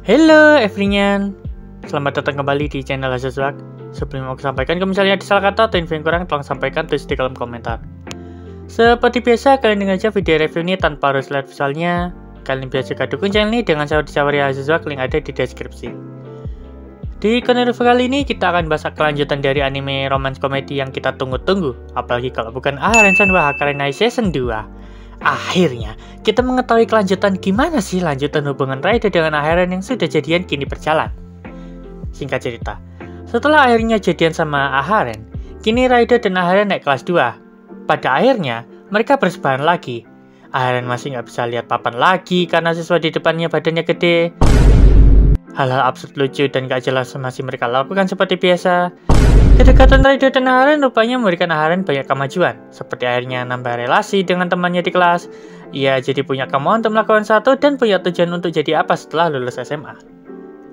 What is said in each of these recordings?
Hello everyone, selamat datang kembali di channel Haseswag. Sebelum aku sampaikan, kalau misalnya ada salah kata atau info yang kurang, tolong sampaikan tulis di kolom komentar. Seperti biasa, kalian dengar aja video review ini tanpa harus lihat visualnya. Kalian bisa juga dukung channel ini dengan sahabat-sahabat Haseswag, link ada di deskripsi. Di konten review kali ini, kita akan bahas kelanjutan dari anime romance komedi yang kita tunggu-tunggu. Apalagi kalau bukan Aharen-san wa Hakarenai Season 2. Akhirnya, kita mengetahui kelanjutan gimana sih lanjutan hubungan Raida dengan Aharen yang sudah jadian kini berjalan. Singkat cerita, setelah akhirnya jadian sama Aharen, kini Raida dan Aharen naik kelas 2. Pada akhirnya, mereka bersebaran lagi. Aharen masih nggak bisa lihat papan lagi karena siswa di depannya badannya gede. Hal-hal absurd lucu dan gak jelas masih mereka lakukan seperti biasa. Kedekatan Raida dan Aharen rupanya memberikan Aharen banyak kemajuan, seperti akhirnya nambah relasi dengan temannya di kelas. Ia jadi punya kemauan untuk melakukan satu dan punya tujuan untuk jadi apa setelah lulus SMA.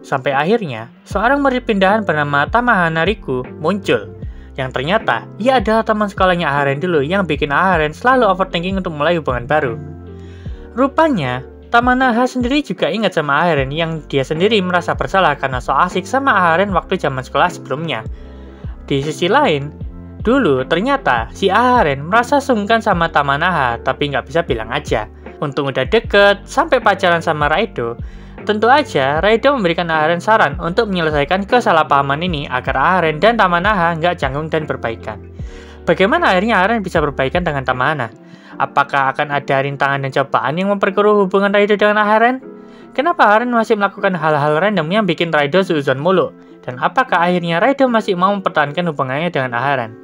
Sampai akhirnya, seorang murid pindahan bernama Tamahana Riku muncul, yang ternyata ia adalah teman sekolahnya Aharen dulu yang bikin Aharen selalu overthinking untuk mulai hubungan baru. Rupanya, Tamanaha sendiri juga ingat sama Aharen yang dia sendiri merasa bersalah karena so asik sama Aharen waktu zaman sekolah sebelumnya. Di sisi lain, dulu ternyata si Aharen merasa sungkan sama Tamanaha tapi nggak bisa bilang aja. Untung udah deket sampai pacaran sama Raido. Tentu aja Raido memberikan Aharen saran untuk menyelesaikan kesalahpahaman ini agar Aharen dan Tamanaha nggak canggung dan berbaikan. Bagaimana akhirnya Aharen bisa berbaikan dengan Tamanaha? Apakah akan ada rintangan dan cobaan yang memperkeruh hubungan Raido dengan Aharen? Kenapa Aharen masih melakukan hal-hal random yang bikin Raido seuzon mulu? Dan apakah akhirnya Raido masih mau mempertahankan hubungannya dengan Aharen?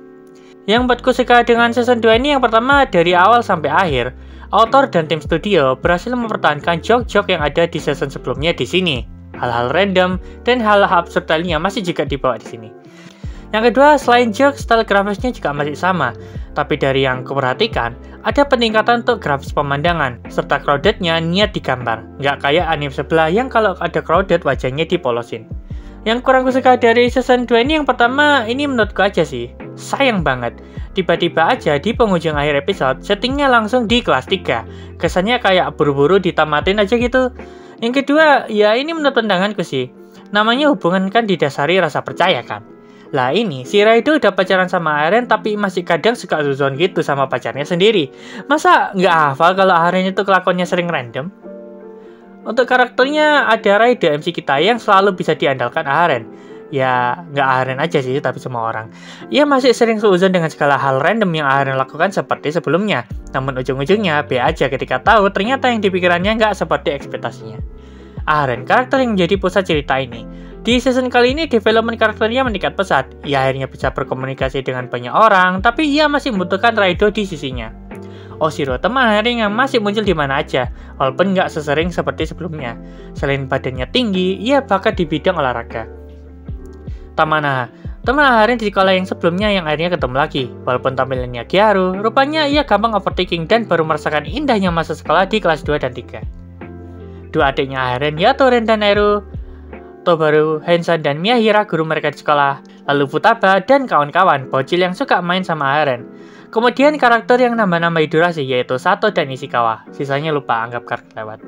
Yang buatku suka dengan season 2 ini yang pertama, dari awal sampai akhir, author dan tim studio berhasil mempertahankan joke-joke yang ada di season sebelumnya di sini. Hal-hal random dan hal-hal absurd lainnya masih juga dibawa di sini. Yang kedua, selain joke, style grafisnya juga masih sama. Tapi dari yang kuperhatikan, ada peningkatan untuk grafis pemandangan, serta crowdednya niat digambar. Nggak kayak anime sebelah yang kalau ada crowded wajahnya dipolosin. Yang kurang suka dari season 2 ini yang pertama, ini menurutku aja sih. Sayang banget, tiba-tiba aja di penghujung akhir episode, settingnya langsung di kelas 3. Kesannya kayak buru-buru ditamatin aja gitu. Yang kedua, ya ini menurut pandanganku sih. Namanya hubungan kan didasari rasa percaya kan. Lah ini, si Raido udah pacaran sama Aharen tapi masih kadang suka suzon gitu sama pacarnya sendiri. Masa nggak hafal kalau Aharen itu kelakuannya sering random? Untuk karakternya ada Raido MC kita yang selalu bisa diandalkan Aharen. Ya, nggak Aharen aja sih, tapi semua orang. Ia masih sering seuzon dengan segala hal random yang Aharen lakukan seperti sebelumnya. Namun ujung-ujungnya B aja ketika tahu ternyata yang dipikirannya nggak seperti ekspektasinya. Aharen, karakter yang menjadi pusat cerita ini. Di season kali ini, development karakternya meningkat pesat. Ia akhirnya bisa berkomunikasi dengan banyak orang, tapi ia masih membutuhkan Raido di sisinya. Oshiro, teman Aharen yang masih muncul di mana aja, walaupun nggak sesering seperti sebelumnya. Selain badannya tinggi, ia bakat di bidang olahraga. Tamanaha, teman Aharen di sekolah yang sebelumnya yang akhirnya ketemu lagi. Walaupun tampilannya Gyaru, rupanya ia gampang overthinking dan baru merasakan indahnya masa sekolah di kelas 2 dan 3. Dua adiknya Aharen, Yatoren dan Eru, Tobaru, Hensan, dan Miyahira, guru mereka di sekolah. Lalu Futaba dan kawan-kawan, bocil yang suka main sama Aharen. Kemudian karakter yang nambah-nambah durasi yaitu Sato dan Ishikawa. Sisanya lupa, anggap karakter lewat.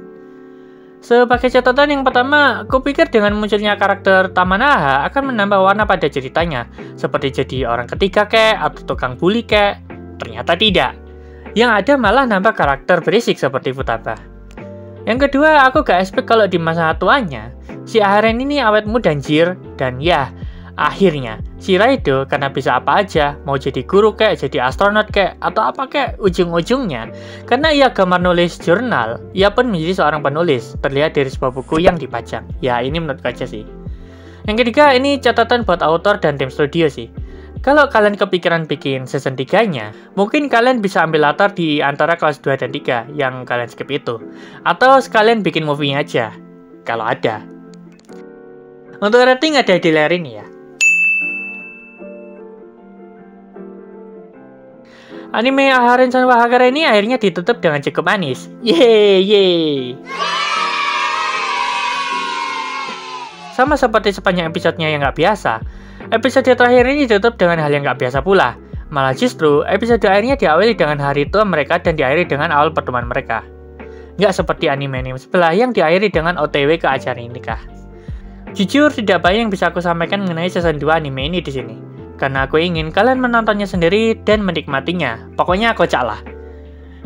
Sebagai catatan yang pertama, kupikir dengan munculnya karakter Tamanaha akan menambah warna pada ceritanya. Seperti jadi orang ketiga kek, atau tukang bully kek. Ternyata tidak. Yang ada malah nambah karakter berisik seperti Futaba. Yang kedua, aku gak expect kalau di masa tuanya, si Aharen ini awet muda anjir. Dan ya, akhirnya, si Raido karena bisa apa aja, mau jadi guru kek, jadi astronot kek, atau apa kek, ujung-ujungnya, karena ia gemar nulis jurnal, ia pun menjadi seorang penulis, terlihat dari sebuah buku yang dipajang. Ya, ini menurut aja sih. Yang ketiga, ini catatan buat author dan tim studio sih. Kalau kalian kepikiran bikin season 3-nya, mungkin kalian bisa ambil latar di antara kelas 2 dan 3 yang kalian skip itu. Atau sekalian bikin movie-nya aja, kalau ada. Untuk rating ada di layar ini ya. Anime Aharen-san wa Hakarenai ini akhirnya ditutup dengan cukup manis. Yeay. Sama seperti sepanjang episodenya yang nggak biasa, episode terakhir ini ditutup dengan hal yang nggak biasa pula. Malah justru episode akhirnya diawali dengan hari tua mereka dan diakhiri dengan awal pertemuan mereka. nggak seperti anime-anime sebelah yang diakhiri dengan OTW ke acara nikah. Jujur, tidak banyak yang bisa aku sampaikan mengenai season 2 anime ini di sini, karena aku ingin kalian menontonnya sendiri dan menikmatinya. Pokoknya kocak lah.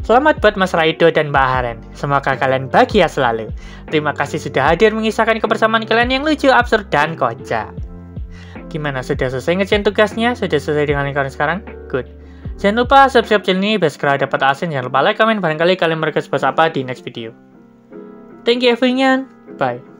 Selamat buat Mas Raido dan Mbak Haren. Semoga kalian bahagia selalu. Terima kasih sudah hadir mengisahkan kebersamaan kalian yang lucu, absurd, dan kocak. Gimana, sudah selesai ngerjain tugasnya? Sudah selesai dengan lingkaran sekarang? Good. Jangan lupa subscribe channel ini biar segera dapat asin. Jangan lupa like, komen, barangkali kalian merequest bahas apa di next video. Thank you everyone. Bye.